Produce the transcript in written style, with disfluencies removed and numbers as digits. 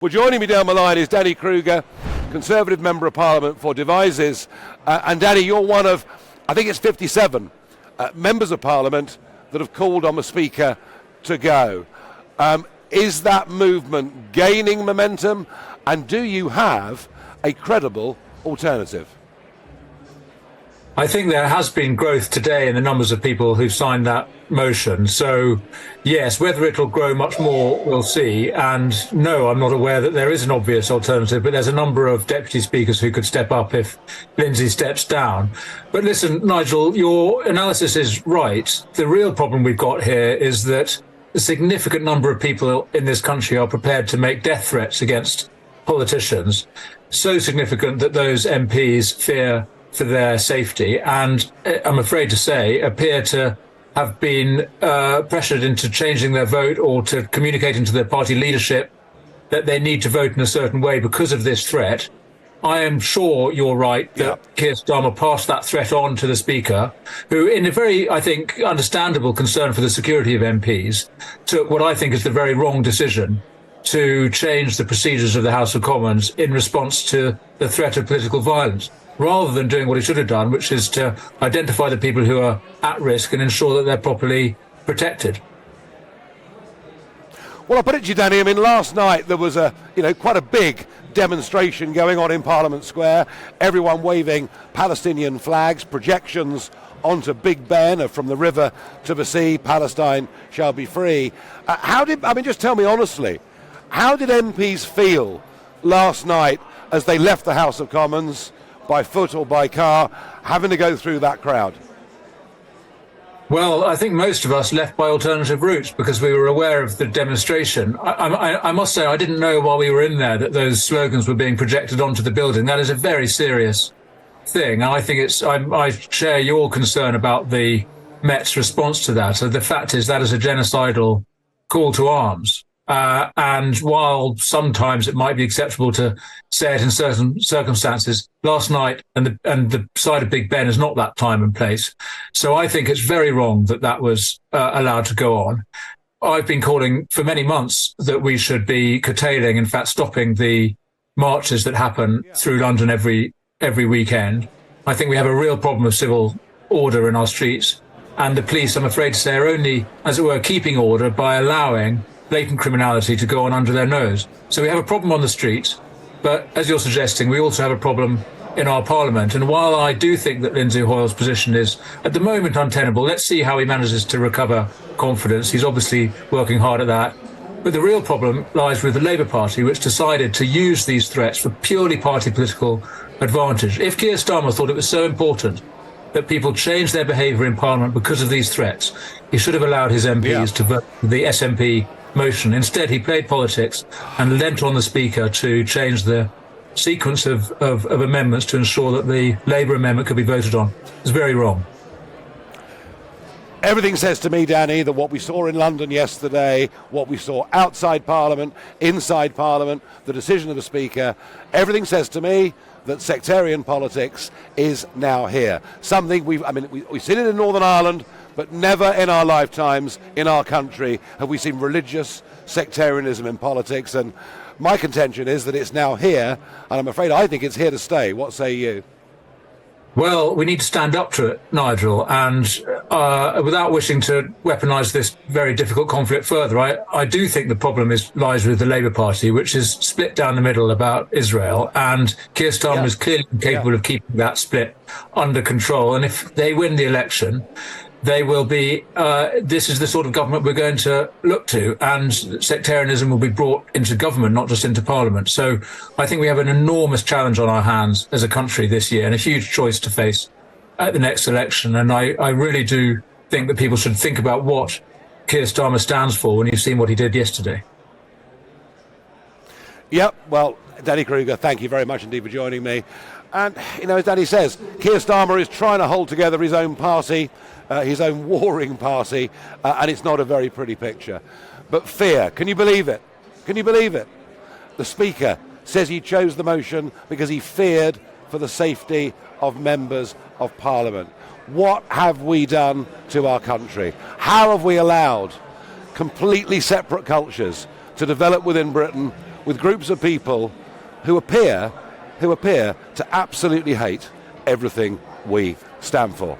Well, joining me down the line is Danny Kruger, Conservative Member of Parliament for Devizes. And Danny, you're one of, I think it's 57 members of Parliament that have called on the Speaker to go. Is that movement gaining momentum? And do you have a credible alternative? I think there has been growth today in the numbers of people who've signed that motion. So, yes, whether it'll grow much more, we'll see. And no, I'm not aware that there is an obvious alternative, but there's a number of deputy speakers who could step up if Lindsay steps down. But listen, Nigel, your analysis is right. The real problem we've got here is that a significant number of people in this country are prepared to make death threats against politicians, so significant that those MPs fear for their safety, and I'm afraid to say appear to have been pressured into changing their vote or to communicating to their party leadership that they need to vote in a certain way because of this threat. I am sure you're right that Keir Starmer passed that threat on to the Speaker, who, in a very, I think, understandable concern for the security of MPs, took what I think is the very wrong decision to change the procedures of the House of Commons in response to the threat of political violence, rather than doing what he should have done, which is to identify the people who are at risk and ensure that they're properly protected. Well, I'll put it to you, Danny. I mean, last night there was quite a big demonstration going on in Parliament Square. Everyone waving Palestinian flags, projections onto Big Ben, from the river to the sea. Palestine shall be free. Just tell me honestly, how did MPs feel last night as they left the House of Commons, by foot or by car, having to go through that crowd? Well, I think most of us left by alternative routes because we were aware of the demonstration. I must say I didn't know while we were in there that those slogans were being projected onto the building. That is a very serious thing. And I think I share your concern about the Met's response to that. So the fact is that is a genocidal call to arms. And while sometimes it might be acceptable to say it in certain circumstances, last night and the side of Big Ben is not that time and place. So I think it's very wrong that that was allowed to go on. I've been calling for many months that we should be curtailing, in fact, stopping the marches that happen through London every weekend. I think we have a real problem of civil order in our streets. And the police, I'm afraid to say, are only, as it were, keeping order by allowing blatant criminality to go on under their nose. So we have a problem on the streets, but as you're suggesting, we also have a problem in our Parliament. And while I do think that Lindsay Hoyle's position is, at the moment, untenable, let's see how he manages to recover confidence. He's obviously working hard at that. But the real problem lies with the Labour Party, which decided to use these threats for purely party political advantage. If Keir Starmer thought it was so important that people change their behaviour in Parliament because of these threats, he should have allowed his MPs to vote for the SNP motion. Instead, he played politics and lent on the Speaker to change the sequence of amendments to ensure that the Labour amendment could be voted on. It's very wrong. Everything says to me, Danny, that what we saw in London yesterday, what we saw outside Parliament, inside Parliament, the decision of the Speaker, everything says to me that sectarian politics is now here. Something we've seen it in Northern Ireland, but never in our lifetimes in our country have we seen religious sectarianism in politics. And my contention is that it's now here, and I'm afraid I think it's here to stay. What say you? Well, we need to stand up to it, Nigel, and without wishing to weaponise this very difficult conflict further, I do think the problem lies with the Labour Party, which is split down the middle about Israel, and Keir Starmer is clearly incapable of keeping that split under control. And if they win the election, they will be, this is the sort of government we're going to look to, and sectarianism will be brought into government, not just into Parliament. So I think we have an enormous challenge on our hands as a country this year and a huge choice to face at the next election. And I really do think that people should think about what Keir Starmer stands for when you've seen what he did yesterday. Yep, well, Danny Kruger, thank you very much indeed for joining me. And, as Danny says, Keir Starmer is trying to hold together his own party, his own warring party, and it's not a very pretty picture. But fear, can you believe it? Can you believe it? The Speaker says he chose the motion because he feared for the safety of members of Parliament. What have we done to our country? How have we allowed completely separate cultures to develop within Britain with groups of people who appear to absolutely hate everything we stand for.